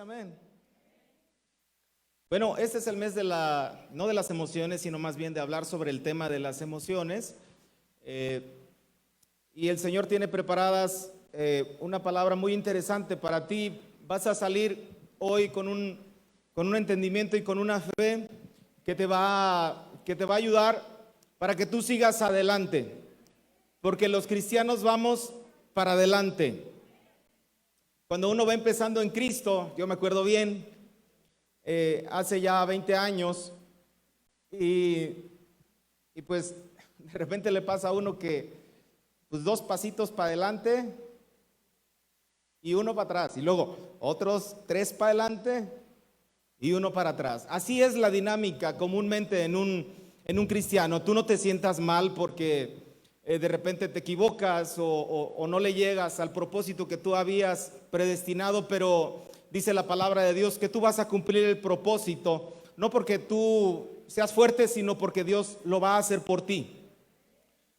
dice amén. Bueno, este es el mes no de las emociones, sino más bien de hablar sobre el tema de las emociones. Y el Señor tiene preparadas una palabra muy interesante para ti. Vas a salir hoy con un entendimiento y con una fe que te va a ayudar para que tú sigas adelante. Porque los cristianos vamos para adelante. Cuando uno va empezando en Cristo, yo me acuerdo bien, hace ya 20 años, y pues de repente le pasa a uno que pues 2 pasitos para adelante y 1 para atrás, y luego otros 3 para adelante y 1 para atrás. Así es la dinámica comúnmente en un cristiano. Tú no te sientas mal porque de repente te equivocas o no le llegas al propósito que tú habías predestinado, pero dice la palabra de Dios que tú vas a cumplir el propósito, no porque tú seas fuerte, sino porque Dios lo va a hacer por ti.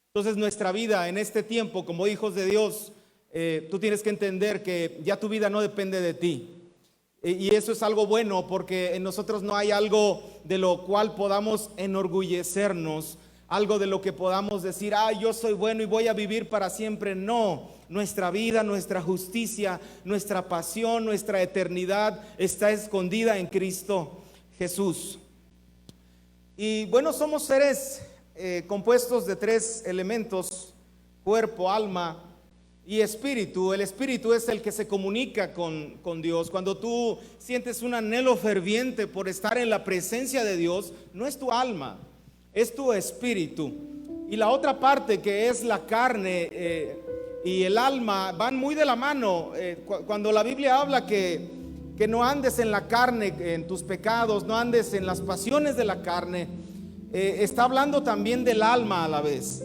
Entonces nuestra vida en este tiempo como hijos de Dios, tú tienes que entender que ya tu vida no depende de ti. Y eso es algo bueno, porque en nosotros no hay algo de lo cual podamos enorgullecernos, algo de lo que podamos decir, yo soy bueno y voy a vivir para siempre. No, nuestra vida, nuestra justicia, nuestra pasión, nuestra eternidad está escondida en Cristo Jesús. Y bueno, somos seres compuestos de 3 elementos: cuerpo, alma y espíritu. El espíritu es el que se comunica con Dios. Cuando tú sientes un anhelo ferviente por estar en la presencia de Dios, no es tu alma, es tu espíritu. Y la otra parte, que es la carne y el alma, van muy de la mano. Cuando la Biblia habla que no andes en la carne, en tus pecados, no andes en las pasiones de la carne, está hablando también del alma a la vez.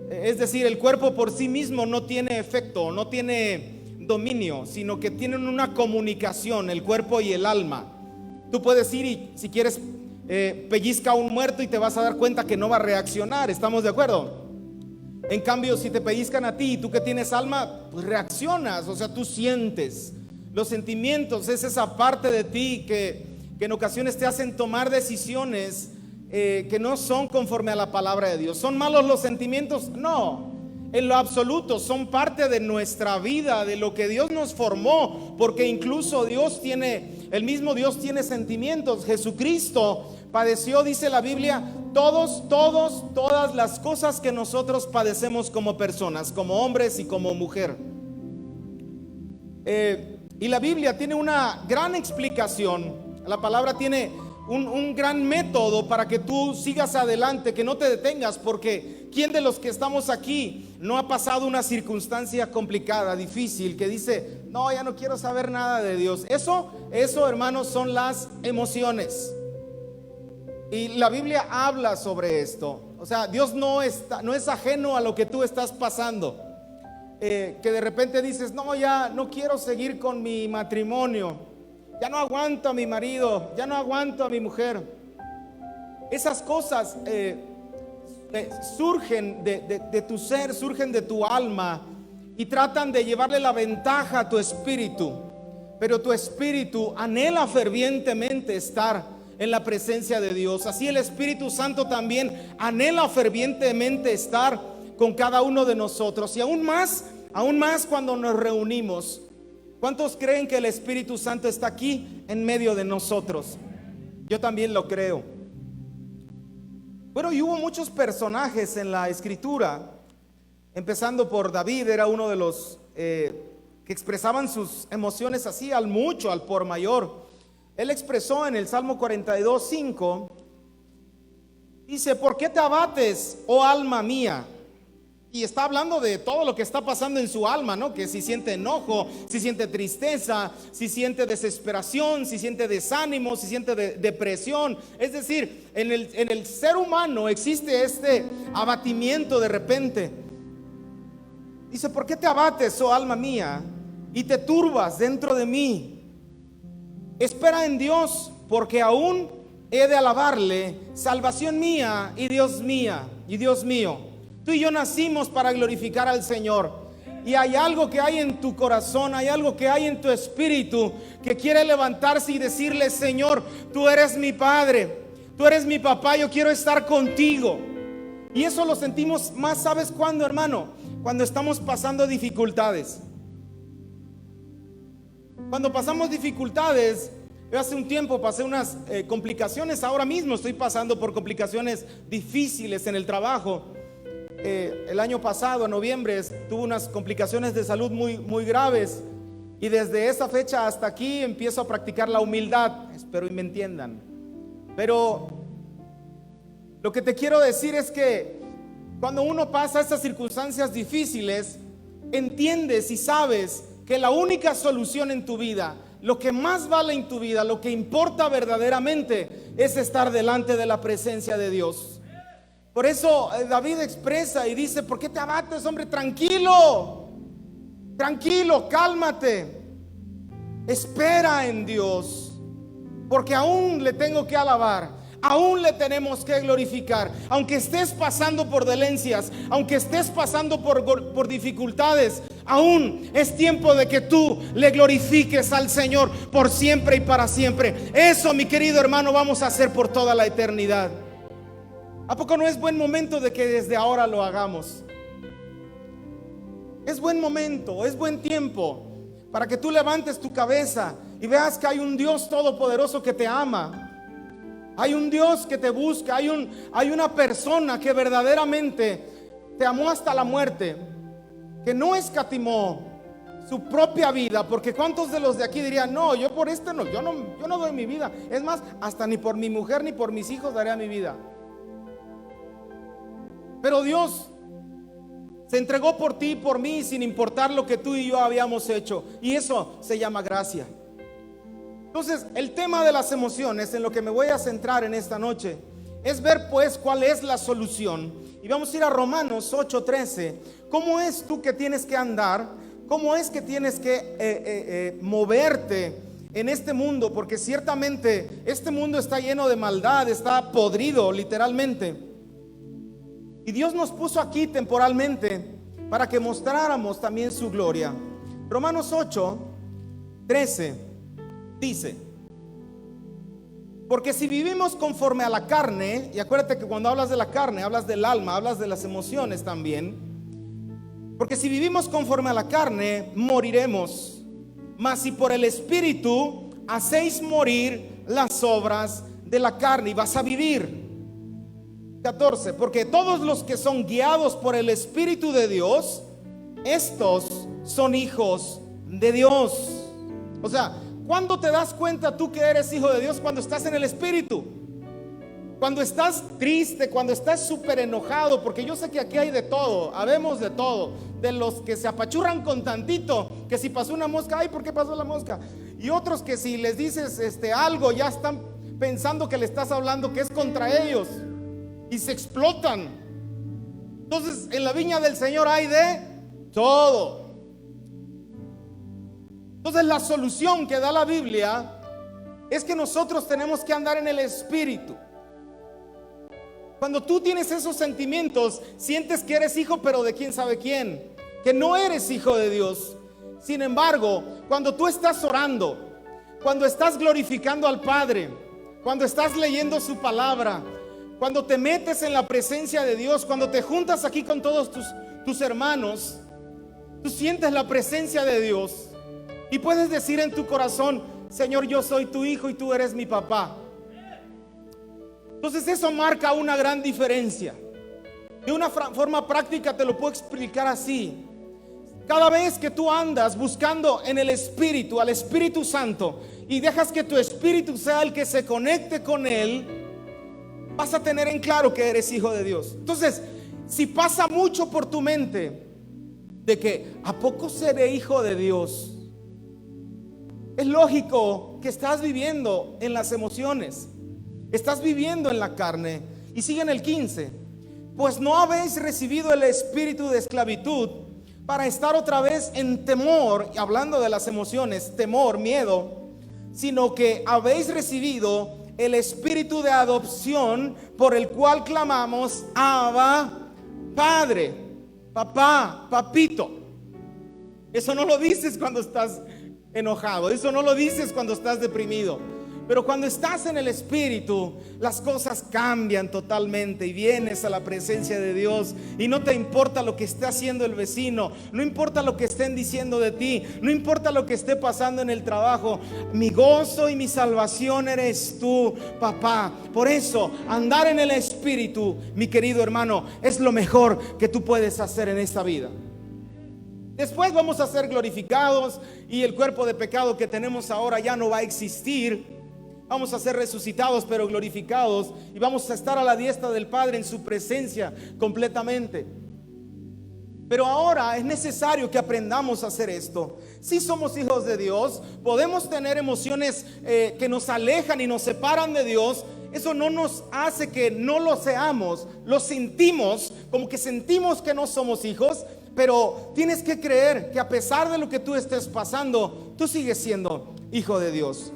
Es decir, el cuerpo por sí mismo no tiene efecto, no tiene dominio, sino que tienen una comunicación, el cuerpo y el alma. Tú puedes ir y, si quieres, pellizca a un muerto y te vas a dar cuenta que no va a reaccionar. ¿Estamos de acuerdo? En cambio, si te pellizcan a ti y tú que tienes alma, pues reaccionas. O sea, tú sientes. Los sentimientos es esa parte de ti que en ocasiones te hacen tomar decisiones que no son conforme a la palabra de Dios. ¿Son malos los sentimientos? No, en lo absoluto. Son parte de nuestra vida, de lo que Dios nos formó, porque incluso el mismo Dios tiene sentimientos. Jesucristo padeció, dice la Biblia, todas las cosas que nosotros padecemos como personas, como hombres y como mujer. Y la Biblia tiene una gran explicación. La palabra tiene un gran método para que tú sigas adelante, que no te detengas, porque ¿quién de los que estamos aquí no ha pasado una circunstancia complicada, difícil, que dice, no, ya no quiero saber nada de Dios? Eso, hermanos, son las emociones. Y la Biblia habla sobre esto. O sea, Dios no es ajeno a lo que tú estás pasando. Que de repente dices, no, ya no quiero seguir con mi matrimonio, ya no aguanto a mi marido, ya no aguanto a mi mujer. Esas cosas surgen de tu ser, surgen de tu alma y tratan de llevarle la ventaja a tu espíritu. Pero tu espíritu anhela fervientemente estar en la presencia de Dios. Así el Espíritu Santo también anhela fervientemente estar con cada uno de nosotros. Y aún más cuando nos reunimos. ¿Cuántos creen que el Espíritu Santo está aquí en medio de nosotros? Yo también lo creo. Bueno, y hubo muchos personajes en la Escritura, empezando por David. Era uno de los que expresaban sus emociones así al por mayor. Él expresó en el Salmo 42:5, dice: ¿por qué te abates, oh alma mía? Y está hablando de todo lo que está pasando en su alma, ¿no? Que si siente enojo, si siente tristeza, si siente desesperación, si siente desánimo, si siente depresión. Es decir, en el ser humano existe este abatimiento de repente. Dice: ¿por qué te abates, oh alma mía, y te turbas dentro de mí? Espera en Dios, porque aún he de alabarle, salvación mía y Dios mío. Tú y yo nacimos para glorificar al Señor. Y hay algo que hay en tu corazón, hay algo que hay en tu espíritu que quiere levantarse y decirle: Señor, tú eres mi Padre, tú eres mi papá, yo quiero estar contigo. Y eso lo sentimos más, ¿sabes cuándo, hermano? Cuando estamos pasando dificultades. Cuando pasamos dificultades, yo hace un tiempo pasé unas complicaciones, ahora mismo estoy pasando por complicaciones difíciles en el trabajo. El año pasado, en noviembre, tuve unas complicaciones de salud muy graves. Y desde esa fecha hasta aquí empiezo a practicar la humildad. Espero y me entiendan. Pero lo que te quiero decir es que cuando uno pasa estas circunstancias difíciles, entiendes y sabes que la única solución en tu vida, lo que más vale en tu vida, lo que importa verdaderamente, es estar delante de la presencia de Dios. Por eso David expresa y dice: ¿por qué te abates, hombre? Tranquilo, tranquilo, cálmate, espera en Dios, porque aún le tengo que alabar, aún le tenemos que glorificar. Aunque estés pasando por dolencias, aunque estés pasando por dificultades, aún es tiempo de que tú le glorifiques al Señor por siempre y para siempre. Eso, mi querido hermano, vamos a hacer por toda la eternidad. ¿A poco no es buen momento de que desde ahora lo hagamos? Es buen momento, es buen tiempo para que tú levantes tu cabeza y veas que hay un Dios todopoderoso que te ama. Hay un Dios que te busca, hay una persona que verdaderamente te amó hasta la muerte, que no escatimó su propia vida. Porque ¿cuántos de los de aquí dirían: no, yo por no, yo no doy mi vida? Es más, hasta ni por mi mujer ni por mis hijos daré mi vida. Pero Dios se entregó por ti y por mí, sin importar lo que tú y yo habíamos hecho. Y eso se llama gracia. Entonces, el tema de las emociones, en lo que me voy a centrar en esta noche, es ver pues cuál es la solución. Y vamos a ir a Romanos 8:13. ¿Cómo es tú que tienes que andar? ¿Cómo es que tienes que moverte en este mundo? Porque ciertamente este mundo está lleno de maldad, está podrido literalmente. Y Dios nos puso aquí temporalmente para que mostráramos también su gloria. Romanos 8:13 dice: porque si vivimos conforme a la carne, y acuérdate que cuando hablas de la carne, hablas del alma, hablas de las emociones también. Porque si vivimos conforme a la carne, moriremos. Mas si por el Espíritu hacéis morir las obras de la carne, y vas a vivir. 14, porque todos los que son guiados por el Espíritu de Dios, estos son hijos de Dios. O sea, ¿cuándo te das cuenta tú que eres hijo de Dios? Cuando estás en el Espíritu. Cuando estás triste, cuando estás súper enojado, porque yo sé que aquí hay de todo, habemos de todo. De los que se apachurran con tantito, que si pasó una mosca, ay, ¿por qué pasó la mosca? Y otros que si les dices algo, ya están pensando que le estás hablando que es contra ellos y se explotan. Entonces, en la viña del Señor hay de todo. Entonces, la solución que da la Biblia es que nosotros tenemos que andar en el Espíritu. Cuando tú tienes esos sentimientos, sientes que eres hijo, pero de quién sabe quién, que no eres hijo de Dios. Sin embargo, cuando tú estás orando, cuando estás glorificando al Padre, cuando estás leyendo su palabra, cuando te metes en la presencia de Dios, cuando te juntas aquí con todos tus hermanos, tú sientes la presencia de Dios y puedes decir en tu corazón: Señor, yo soy tu hijo y tú eres mi papá. Entonces eso marca una gran diferencia. De una forma práctica te lo puedo explicar así. Cada vez que tú andas buscando en el Espíritu, al Espíritu Santo, y dejas que tu espíritu sea el que se conecte con Él, vas a tener en claro que eres hijo de Dios. Entonces, si pasa mucho por tu mente de que ¿a poco seré hijo de Dios?, es lógico que estás viviendo en las emociones, estás viviendo en la carne. Y sigue en el 15: pues no habéis recibido el espíritu de esclavitud para estar otra vez en temor, y hablando de las emociones, temor, miedo, sino que habéis recibido el espíritu de adopción, por el cual clamamos: Abba, Padre, papá, papito. Eso no lo dices cuando estás enojado, eso no lo dices cuando estás deprimido. Pero cuando estás en el Espíritu, las cosas cambian totalmente y vienes a la presencia de Dios y no te importa lo que esté haciendo el vecino, no importa lo que estén diciendo de ti, no importa lo que esté pasando en el trabajo. Mi gozo y mi salvación eres tú, papá. Por eso, andar en el Espíritu, mi querido hermano, es lo mejor que tú puedes hacer en esta vida. Después vamos a ser glorificados y el cuerpo de pecado que tenemos ahora ya no va a existir. Vamos a ser resucitados pero glorificados y vamos a estar a la diestra del Padre en su presencia completamente. Pero ahora es necesario que aprendamos a hacer esto. Si somos hijos de Dios, podemos tener emociones que nos alejan y nos separan de Dios. Eso no nos hace que no lo seamos. Lo sentimos, como que sentimos que no somos hijos. Pero tienes que creer que a pesar de lo que tú estés pasando, tú sigues siendo hijo de Dios.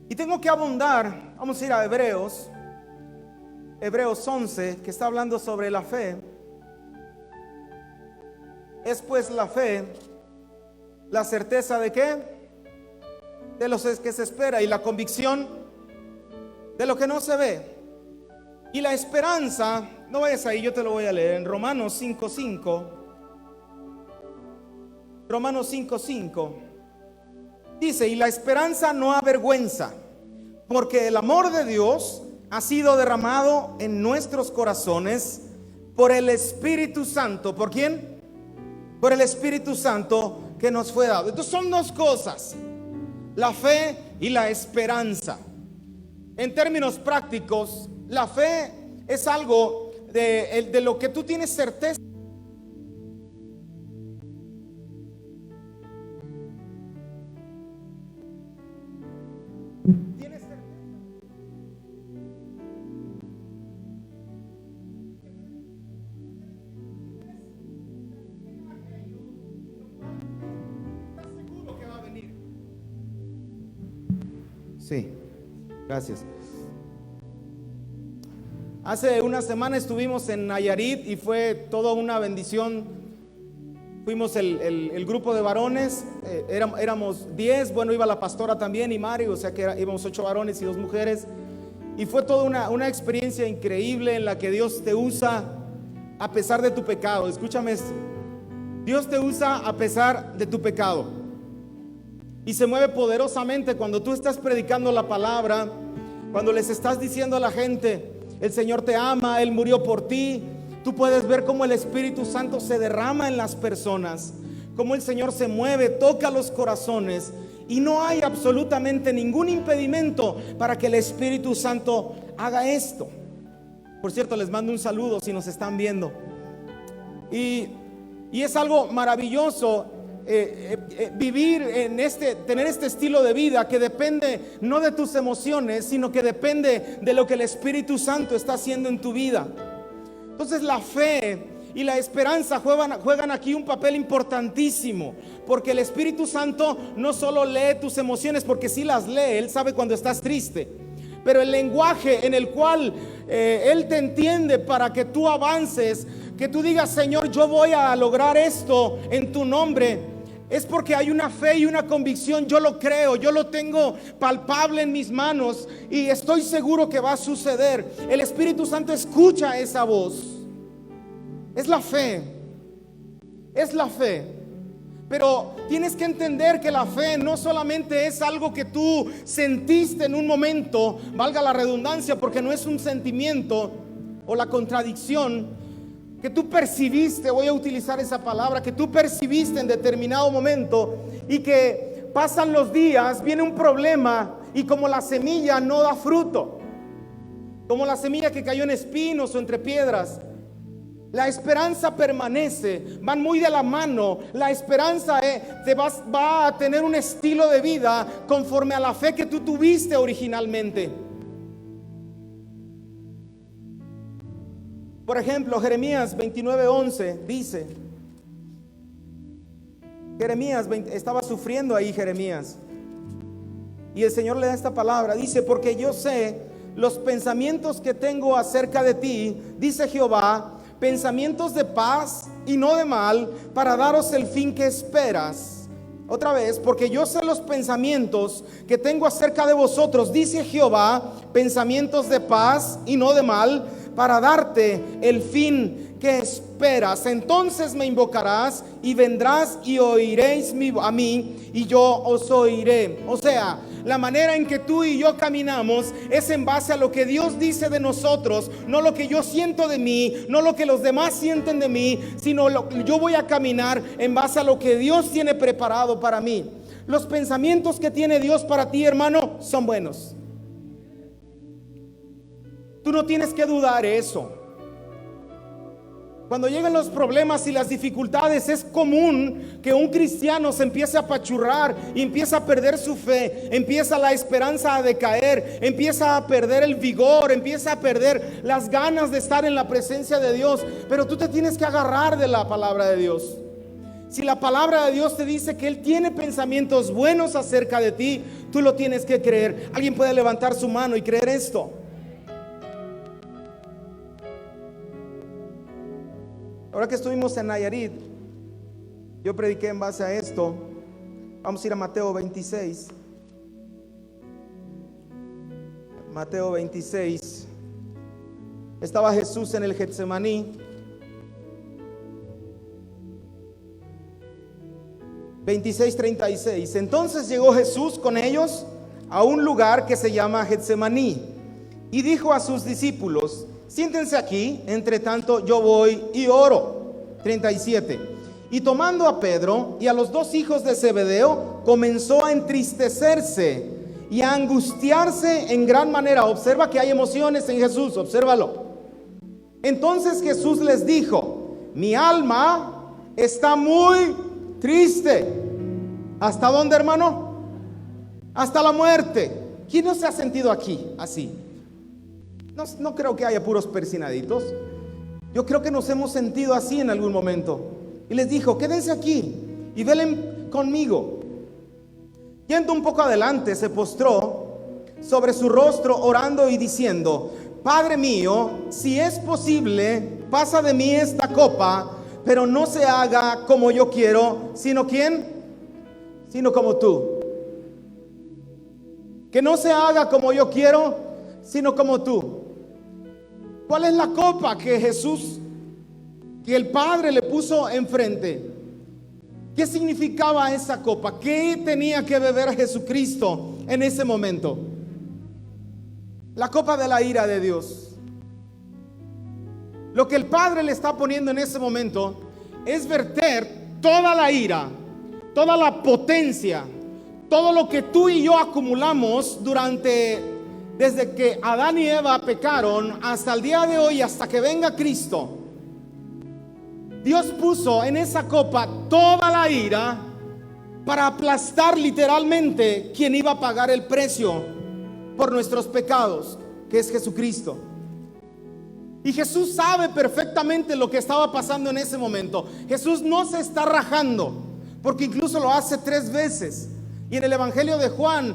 Y tengo que abundar, vamos a ir a Hebreos 11, que está hablando sobre la fe. Es pues la fe, la certeza de ¿qué? De lo que se espera, y la convicción de lo que no se ve. Y la esperanza, no vayas ahí, yo te lo voy a leer en Romanos 5:5. Romanos 5:5 dice: y la esperanza no avergüenza, porque el amor de Dios ha sido derramado en nuestros corazones por el Espíritu Santo. ¿Por quién? Por el Espíritu Santo que nos fue dado. Entonces son dos cosas: la fe y la esperanza. En términos prácticos, la fe es algo de lo que tú tienes certeza. Sí, gracias. Hace una semana estuvimos en Nayarit y fue toda una bendición. Fuimos el grupo de varones, éramos 10, bueno, iba la pastora también y Mari, o sea que íbamos 8 varones y 2 mujeres. Y fue toda una experiencia increíble en la que Dios te usa a pesar de tu pecado. Escúchame esto: Dios te usa a pesar de tu pecado. Y se mueve poderosamente cuando tú estás predicando la palabra, cuando les estás diciendo a la gente: el Señor te ama, Él murió por ti. Tú puedes ver cómo el Espíritu Santo se derrama en las personas, cómo el Señor se mueve, toca los corazones, y no hay absolutamente ningún impedimento para que el Espíritu Santo haga esto. Por cierto, les mando un saludo si nos están viendo. Y es algo maravilloso vivir en tener este estilo de vida que depende no de tus emociones, sino que depende de lo que el Espíritu Santo está haciendo en tu vida. Entonces la fe y la esperanza juegan aquí un papel importantísimo, porque el Espíritu Santo no solo lee tus emociones, porque sí las lee, Él sabe cuando estás triste, pero el lenguaje en el cual Él te entiende para que tú avances, que tú digas: Señor, yo voy a lograr esto en tu nombre, es porque hay una fe y una convicción. Yo lo creo, yo lo tengo palpable en mis manos y estoy seguro que va a suceder. El Espíritu Santo escucha esa voz. Es la fe, es la fe. Pero tienes que entender que la fe no solamente es algo que tú sentiste en un momento, valga la redundancia, porque no es un sentimiento o la contradicción que tú percibiste, voy a utilizar esa palabra, que tú percibiste en determinado momento, y que pasan los días, viene un problema y como la semilla no da fruto, como la semilla que cayó en espinos o entre piedras, la esperanza permanece, van muy de la mano. La esperanza va a tener un estilo de vida conforme a la fe que tú tuviste originalmente. Por ejemplo, Jeremías 29:11 dice, estaba sufriendo ahí Jeremías, y el Señor le da esta palabra, dice: porque yo sé los pensamientos que tengo acerca de ti, dice Jehová, pensamientos de paz y no de mal, para daros el fin que esperas. Otra vez, porque yo sé los pensamientos que tengo acerca de vosotros, dice Jehová, pensamientos de paz y no de mal, para darte el fin que esperas. Entonces me invocarás y vendrás y oiréis a mí y yo os oiré. O sea, la manera en que tú y yo caminamos es en base a lo que Dios dice de nosotros, no lo que yo siento de mí, no lo que los demás sienten de mí, sino yo voy a caminar en base a lo que Dios tiene preparado para mí. Los pensamientos que tiene Dios para ti, hermano, son buenos. Tú no tienes que dudar eso. Cuando llegan los problemas y las dificultades, es común que un cristiano se empiece a apachurrar y empieza a perder su fe, empieza la esperanza a decaer, empieza a perder el vigor, empieza a perder las ganas de estar en la presencia de Dios. Pero tú te tienes que agarrar de la palabra de Dios. Si la palabra de Dios te dice que Él tiene pensamientos buenos acerca de ti, tú lo tienes que creer. Alguien puede levantar su mano y creer esto. Ahora que estuvimos en Nayarit, yo prediqué en base a esto. Vamos a ir a Mateo 26. Mateo 26. Estaba Jesús en el Getsemaní. 26:36. Entonces llegó Jesús con ellos a un lugar que se llama Getsemaní y dijo a sus discípulos: siéntense aquí, entre tanto yo voy y oro. 37. Y tomando a Pedro y a los dos hijos de Zebedeo, comenzó a entristecerse y a angustiarse en gran manera. Observa que hay emociones en Jesús, obsérvalo. Entonces Jesús les dijo: mi alma está muy triste. ¿Hasta dónde, hermano? Hasta la muerte. ¿Quién no se ha sentido aquí así? No creo que haya puros persinaditos. Yo creo que nos hemos sentido así en algún momento. Y les dijo: quédense aquí y velen conmigo. Yendo un poco adelante, se postró sobre su rostro orando y diciendo: Padre mío, si es posible, pasa de mí esta copa, pero no se haga como yo quiero, sino ¿quién? Sino como tú. Que no se haga como yo quiero, sino como tú. ¿Cuál es la copa que que el Padre le puso enfrente? ¿Qué significaba esa copa? ¿Qué tenía que beber Jesucristo en ese momento? La copa de la ira de Dios. Lo que el Padre le está poniendo en ese momento es verter toda la ira, toda la potencia, todo lo que tú y yo acumulamos desde que Adán y Eva pecaron hasta el día de hoy, hasta que venga Cristo. Dios puso en esa copa toda la ira para aplastar literalmente quien iba a pagar el precio por nuestros pecados, que es Jesucristo. Y Jesús sabe perfectamente lo que estaba pasando en ese momento. Jesús no se está rajando, porque incluso lo hace 3 veces. Y en el Evangelio de Juan,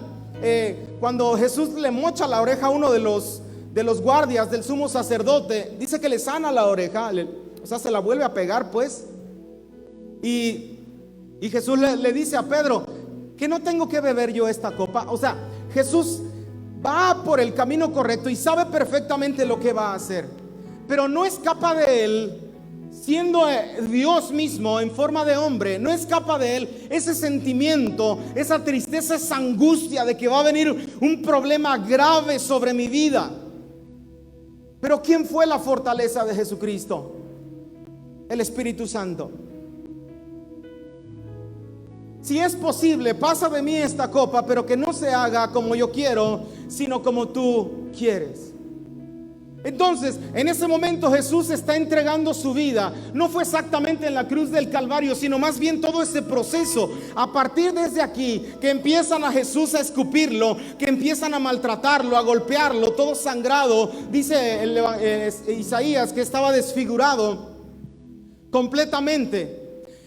cuando Jesús le mocha la oreja a uno de los guardias del sumo sacerdote, dice que le sana la oreja, o sea, se la vuelve a pegar pues. Y Jesús le dice a Pedro: que no tengo que beber yo esta copa. O sea, Jesús va por el camino correcto y sabe perfectamente lo que va a hacer, pero no escapa de él. Siendo Dios mismo en forma de hombre, no escapa de él ese sentimiento, esa tristeza, esa angustia de que va a venir un problema grave sobre mi vida. Pero ¿quién fue la fortaleza de Jesucristo? El Espíritu Santo. Si es posible, pasa de mí esta copa, pero que no se haga como yo quiero, sino como tú quieres. Entonces, en ese momento Jesús está entregando su vida. No fue exactamente en la cruz del Calvario, sino más bien todo ese proceso. A partir desde aquí, que empiezan a Jesús a escupirlo, que empiezan a maltratarlo, a golpearlo, todo sangrado. Dice Isaías que estaba desfigurado completamente.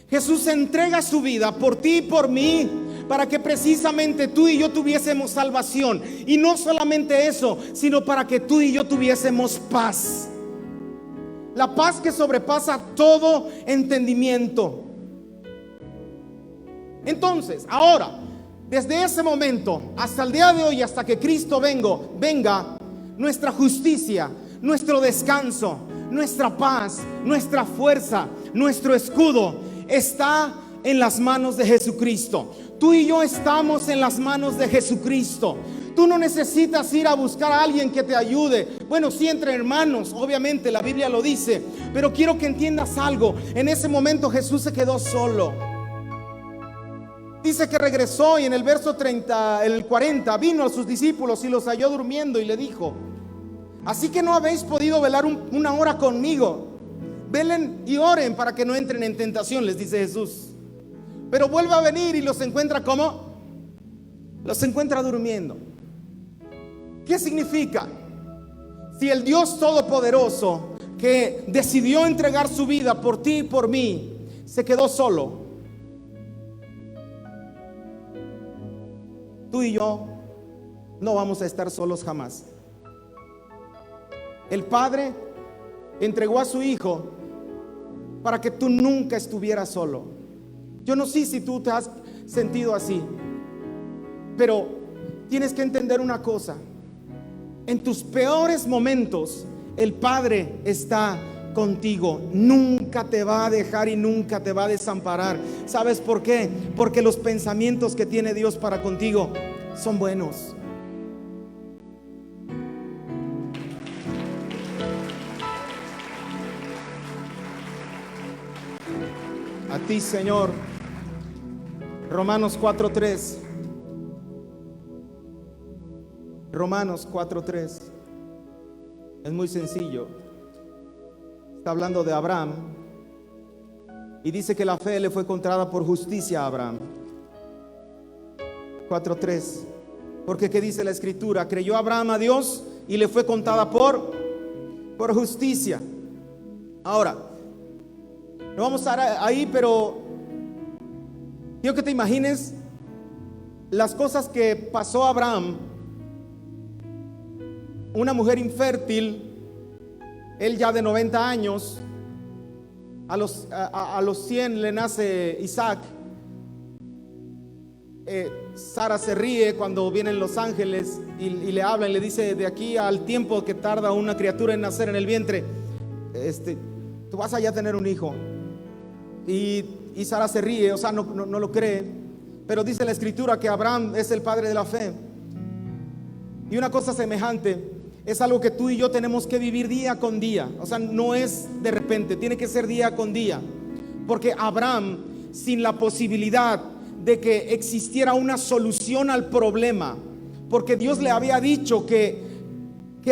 Jesús entrega su vida por ti y por mí, para que precisamente tú y yo tuviésemos salvación. Y no solamente eso, sino para que tú y yo tuviésemos paz. La paz que sobrepasa todo entendimiento. Entonces, ahora, desde ese momento hasta el día de hoy, hasta que Cristo venga, nuestra justicia, nuestro descanso, nuestra paz, nuestra fuerza, nuestro escudo está en las manos de Jesucristo. Tú y yo estamos en las manos de Jesucristo. Tú no necesitas ir a buscar a alguien que te ayude. Bueno, sí, entre hermanos, obviamente la Biblia lo dice, pero quiero que entiendas algo. En ese momento Jesús se quedó solo. Dice que regresó y en el verso 30, el 40, vino a sus discípulos y los halló durmiendo y le dijo: así que no habéis podido velar una hora conmigo. Velen y oren para que no entren en tentación, les dice Jesús. Pero vuelve a venir y los encuentra ¿cómo? Los encuentra durmiendo. ¿Qué significa? Si el Dios Todopoderoso, que decidió entregar su vida por ti y por mí, se quedó solo, tú y yo no vamos a estar solos jamás. El Padre entregó a su Hijo para que tú nunca estuvieras solo. Yo no sé si tú te has sentido así, pero tienes que entender una cosa: en tus peores momentos el Padre está contigo. Nunca te va a dejar y nunca te va a desamparar. ¿Sabes por qué? Porque los pensamientos que tiene Dios para contigo son buenos. A ti, Señor. Romanos 4:3. Romanos 4:3. Es muy sencillo. Está hablando de Abraham y dice que la fe le fue contada por justicia a Abraham. 4:3. Porque ¿qué dice la escritura? Creyó Abraham a Dios y le fue contada por justicia. Ahora, no vamos a estar ahí, pero quiero que te imagines las cosas que pasó Abraham. Una mujer infértil, él ya de 90 años, a los 100 le nace Isaac. Sara se ríe cuando vienen los ángeles y le hablan y le dice: de aquí al tiempo que tarda una criatura en nacer en el vientre, tú vas a ya tener un hijo. Y Sara se ríe, o sea, no lo cree, pero dice la escritura que Abraham es el padre de la fe. Y una cosa semejante es algo que tú y yo tenemos que vivir día con día. O sea, no es de repente, tiene que ser día con día. Porque Abraham, sin la posibilidad de que existiera una solución al problema, porque Dios le había dicho que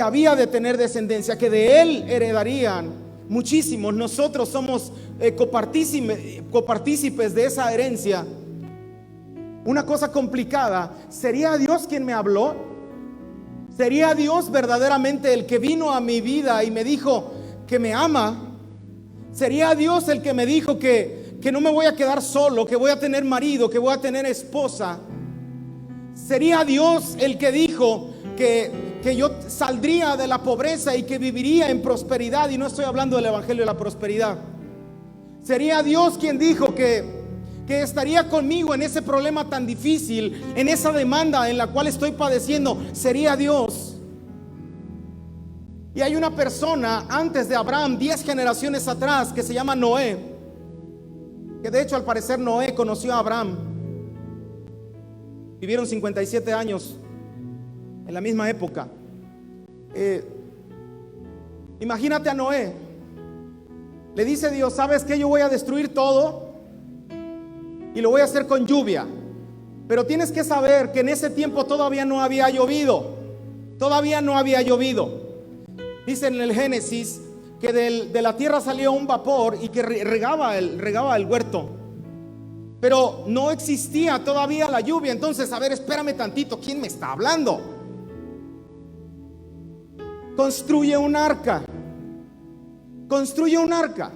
había de tener descendencia, que de él heredarían muchísimos. Nosotros somos copartícipes de esa herencia. Una cosa complicada: ¿sería Dios quien me habló? ¿Sería Dios verdaderamente el que vino a mi vida y me dijo que me ama? ¿Sería Dios el que me dijo que no me voy a quedar solo, que voy a tener marido, que voy a tener esposa? ¿Sería Dios el que dijo que yo saldría de la pobreza y que viviría en prosperidad? Y no estoy hablando del evangelio de la prosperidad. ¿Sería Dios quien dijo que estaría conmigo en ese problema tan difícil, en esa demanda en la cual estoy padeciendo? Sería Dios. Y hay una persona antes de Abraham, 10 generaciones atrás, que se llama Noé, que de hecho al parecer Noé conoció a Abraham. Vivieron 57 años en la misma época. Imagínate a Noé. Le dice Dios: ¿sabes qué? Yo voy a destruir todo y lo voy a hacer con lluvia. Pero tienes que saber que en ese tiempo todavía no había llovido. Todavía no había llovido. Dice en el Génesis que de la tierra salió un vapor y que regaba el huerto. Pero no existía todavía la lluvia. Entonces, a ver, espérame tantito, ¿quién me está hablando? Construye un arca. Construye un arca.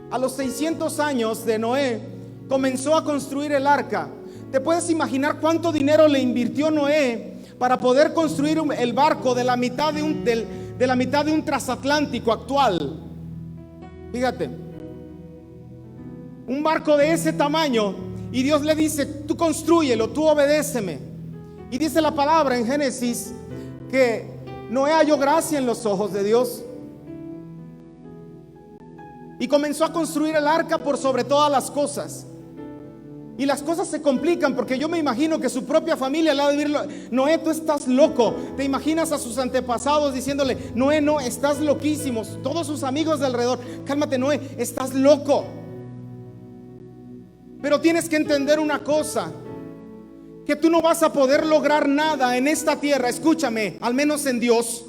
A los 600 años de Noé comenzó a construir el arca. ¿Te puedes imaginar cuánto dinero le invirtió Noé para poder construir el barco de la mitad de un transatlántico actual? Fíjate, un barco de ese tamaño, y Dios le dice: tú constrúyelo, tú obedéceme. Y dice la palabra en Génesis que Noé halló gracia en los ojos de Dios y comenzó a construir el arca por sobre todas las cosas. Y las cosas se complican, porque yo me imagino que su propia familia le ha de decir: Noé, tú estás loco. Te imaginas a sus antepasados diciéndole: Noé, no, estás loquísimo. Todos sus amigos de alrededor: cálmate, Noé, estás loco. Pero tienes que entender una cosa, que tú no vas a poder lograr nada en esta tierra, escúchame, al menos en Dios,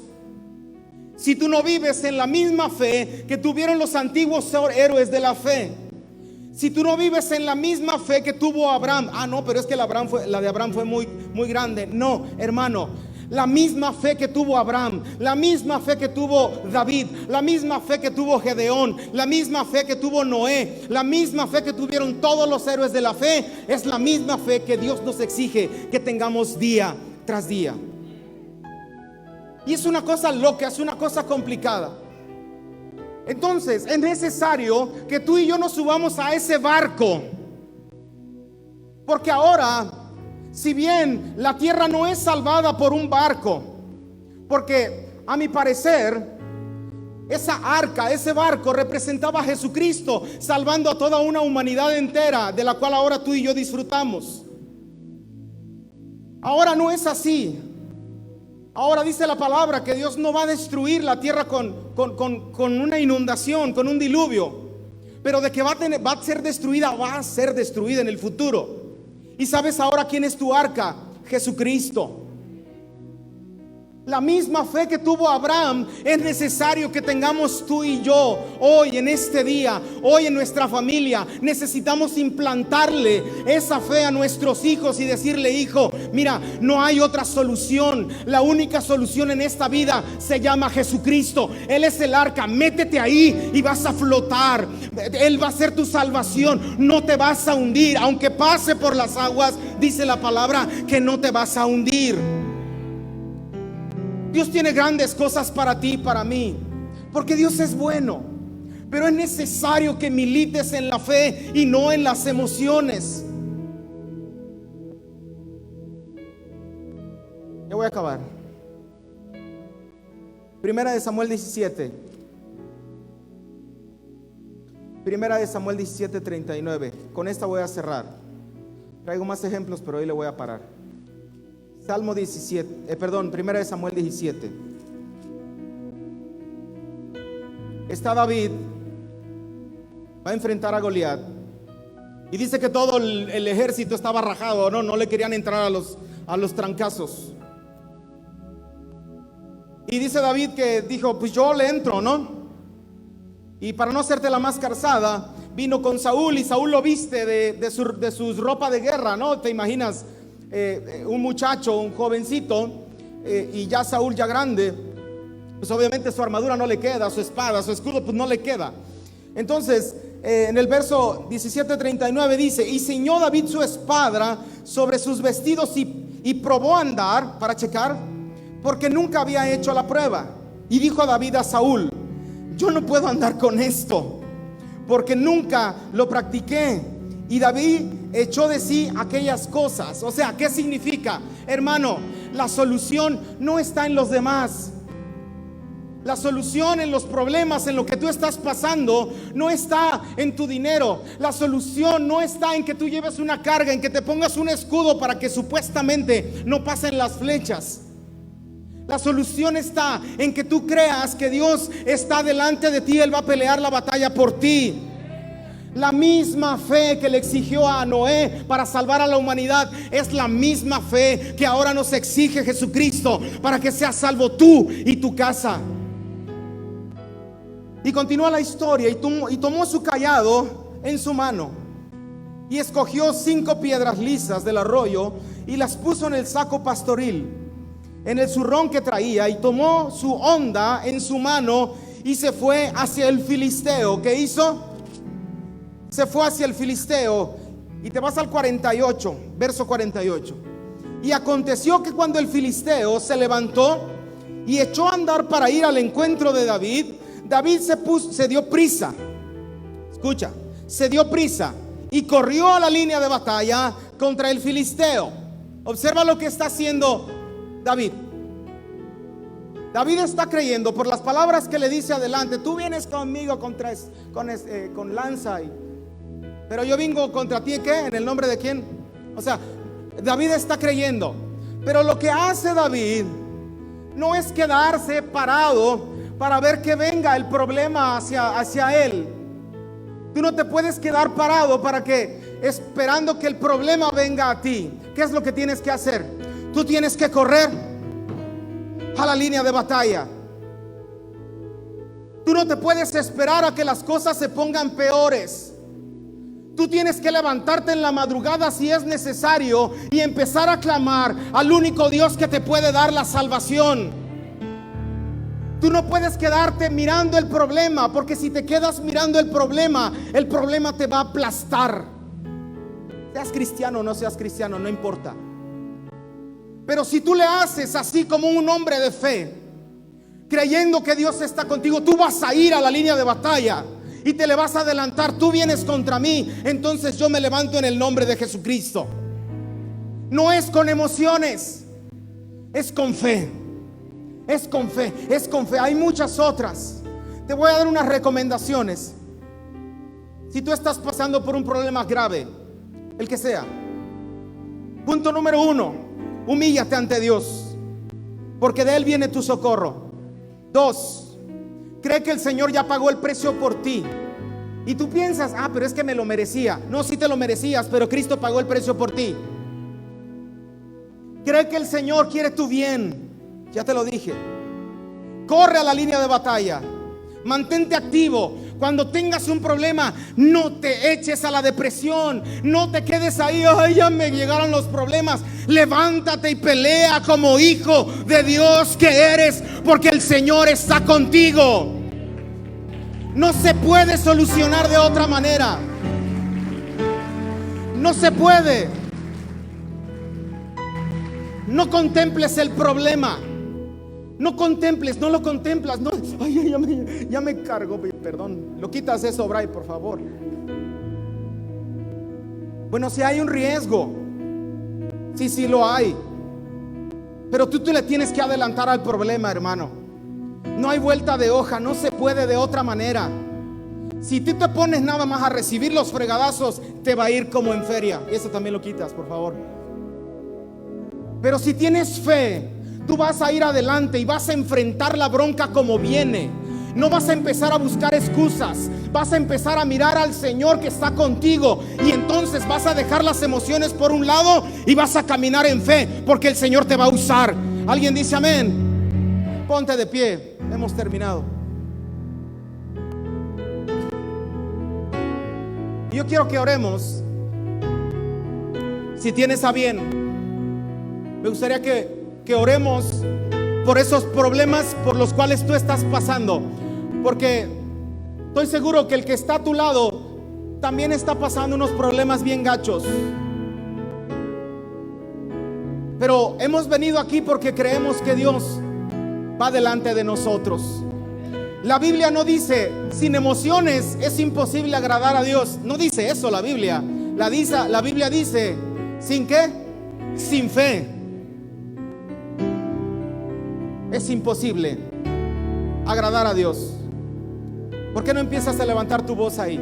si tú no vives en la misma fe que tuvieron los antiguos héroes de la fe. Si tú no vives en la misma fe que tuvo Abraham. No, pero es que la de Abraham fue muy grande. No, hermano, la misma fe que tuvo Abraham, la misma fe que tuvo David, la misma fe que tuvo Gedeón, la misma fe que tuvo Noé, la misma fe que tuvieron todos los héroes de la fe, es la misma fe que Dios nos exige que tengamos día tras día. Y es una cosa loca, es una cosa complicada. Entonces es necesario que tú y yo nos subamos a ese barco, porque ahora, si bien la tierra no es salvada por un barco, porque a mi parecer esa arca, ese barco representaba a Jesucristo salvando a toda una humanidad entera, de la cual ahora tú y yo disfrutamos. Ahora no es así. Ahora dice la palabra que Dios no va a destruir la tierra con una inundación, con un diluvio, pero de que va a ser destruida en el futuro. ¿Y sabes ahora quién es tu arca? Jesucristo. La misma fe que tuvo Abraham es necesario que tengamos tú y yo hoy, en este día, hoy en nuestra familia. Necesitamos implantarle esa fe a nuestros hijos y decirle: hijo, mira, no hay otra solución. La única solución en esta vida se llama Jesucristo. Él es el arca, métete ahí y vas a flotar. Él va a ser tu salvación, no te vas a hundir. Aunque pase por las aguas, dice la palabra que no te vas a hundir. Dios tiene grandes cosas para ti y para mí, porque Dios es bueno. Pero es necesario que milites en la fe y no en las emociones. Ya voy a acabar. Primera de Samuel 17. Primera de Samuel 17:39. Con esta voy a cerrar. Traigo más ejemplos, pero hoy le voy a parar. Salmo 17, Primera de Samuel 17. Está David, va a enfrentar a Goliat, y dice que todo el ejército estaba rajado, no le querían entrar a los trancazos. Y dice David que dijo: pues yo le entro, ¿no? Y para no hacerte la más carzada, vino con Saúl, y Saúl lo viste de su ropa de guerra, ¿no? Te imaginas, un muchacho, un jovencito, y ya Saúl ya grande, pues obviamente su armadura no le queda, su espada, su escudo pues no le queda. Entonces en el verso 17:39 dice: y ciñó David su espada sobre sus vestidos y probó a andar, para checar, porque nunca había hecho la prueba. Y dijo David a Saúl: yo no puedo andar con esto, porque nunca lo practiqué. Y David echó de sí aquellas cosas. O sea, ¿qué significa? Hermano, la solución no está en los demás. La solución en los problemas, en lo que tú estás pasando, no está en tu dinero. La solución no está en que tú lleves una carga, en que te pongas un escudo para que supuestamente no pasen las flechas. La solución está en que tú creas que Dios está delante de ti. Él va a pelear la batalla por ti. La misma fe que le exigió a Noé para salvar a la humanidad es la misma fe que ahora nos exige Jesucristo para que seas salvo tú y tu casa. Y continúa la historia: y tomó su cayado en su mano y escogió 5 piedras lisas del arroyo y las puso en el saco pastoril, en el zurrón que traía, y tomó su honda en su mano y se fue hacia el filisteo. ¿Qué hizo? Se fue hacia el filisteo. Y te vas al 48, verso 48. Y aconteció que cuando el filisteo se levantó y echó a andar para ir al encuentro de David, David se dio prisa escucha, se dio prisa y corrió a la línea de batalla contra el filisteo. Observa lo que está haciendo David. David está creyendo por las palabras que le dice adelante: tú vienes conmigo con lanza, pero yo vengo contra ti, ¿qué? ¿En el nombre de quién? O sea, David está creyendo. Pero lo que hace David no es quedarse parado para ver que venga el problema hacia él. Tú no te puedes quedar parado esperando que el problema venga a ti. ¿Qué es lo que tienes que hacer? Tú tienes que correr a la línea de batalla. Tú no te puedes esperar a que las cosas se pongan peores. Tú tienes que levantarte en la madrugada si es necesario y empezar a clamar al único Dios que te puede dar la salvación. Tú no puedes quedarte mirando el problema, porque si te quedas mirando el problema te va a aplastar. Seas cristiano o no seas cristiano, no importa. Pero si tú le haces así como un hombre de fe, creyendo que Dios está contigo, tú vas a ir a la línea de batalla y te le vas a adelantar. Tú vienes contra mí, entonces yo me levanto en el nombre de Jesucristo. No es con emociones, es con fe. Es con fe, es con fe. Hay muchas otras. Te voy a dar unas recomendaciones. Si tú estás pasando por un problema grave, el que sea. Punto número 1: humíllate ante Dios, porque de Él viene tu socorro. 2: cree que el Señor ya pagó el precio por ti. Y tú piensas: pero es que me lo merecía. No, sí te lo merecías, pero Cristo pagó el precio por ti. Cree que el Señor quiere tu bien. Ya te lo dije. Corre a la línea de batalla. Mantente activo. Cuando tengas un problema, no te eches a la depresión. No te quedes ahí: ay, ya me llegaron los problemas. Levántate y pelea como hijo de Dios que eres, porque el Señor está contigo. No se puede solucionar de otra manera. No se puede. No contemples el problema. No contemples, no lo contemplas. No, ay, ya me cargo. Perdón, lo quitas eso, Bray, por favor. Bueno, si hay un riesgo, sí lo hay, pero tú le tienes que adelantar al problema, hermano. No hay vuelta de hoja, no se puede de otra manera. Si tú te pones nada más a recibir los fregadazos, te va a ir como en feria. Y eso también lo quitas, por favor. Pero si tienes fe, tú vas a ir adelante y vas a enfrentar la bronca como viene. No vas a empezar a buscar excusas. Vas a empezar a mirar al Señor que está contigo. Y entonces vas a dejar las emociones por un lado y vas a caminar en fe, porque el Señor te va a usar. ¿Alguien dice amén? Ponte de pie. Hemos terminado. Yo quiero que oremos. Si tienes a bien, me gustaría que oremos por esos problemas por los cuales tú estás pasando, porque estoy seguro que el que está a tu lado también está pasando unos problemas bien gachos. Pero hemos venido aquí porque creemos que Dios va delante de nosotros. La Biblia no dice: sin emociones es imposible agradar a Dios. No dice eso la Biblia. La Biblia dice: ¿sin qué? Sin fe es imposible agradar a Dios. ¿Por qué no empiezas a levantar tu voz ahí?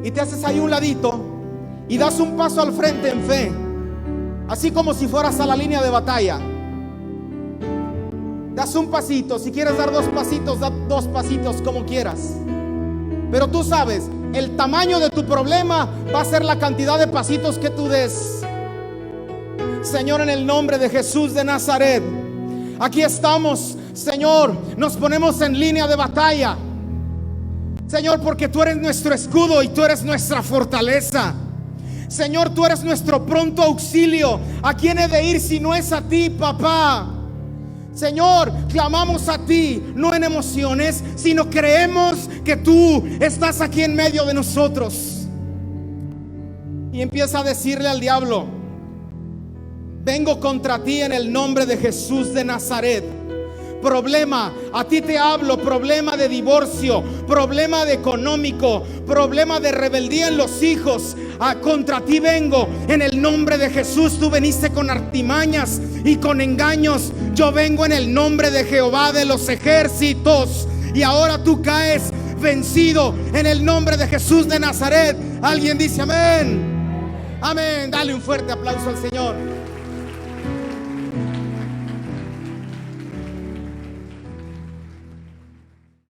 Y te haces ahí un ladito y das un paso al frente en fe, así como si fueras a la línea de batalla. Das un pasito. Si quieres dar 2 pasitos, da 2 pasitos, como quieras. Pero tú sabes, el tamaño de tu problema va a ser la cantidad de pasitos que tú des. Señor, en el nombre de Jesús de Nazaret, aquí estamos, Señor. Nos ponemos en línea de batalla, Señor, porque tú eres nuestro escudo y tú eres nuestra fortaleza. Señor, tú eres nuestro pronto auxilio. ¿A quién he de ir si no es a ti, papá? Señor, clamamos a ti, no en emociones, sino creemos que tú estás aquí en medio de nosotros. Y empieza a decirle al diablo: vengo contra ti en el nombre de Jesús de Nazaret, problema. A ti te hablo, problema de divorcio, problema de económico, problema de rebeldía en los hijos. Contra ti vengo en el nombre de Jesús. Tú veniste con artimañas y con engaños. Yo vengo en el nombre de Jehová de los ejércitos. Y ahora tú caes vencido en el nombre de Jesús de Nazaret. Alguien dice amén. Amén. Dale un fuerte aplauso al Señor.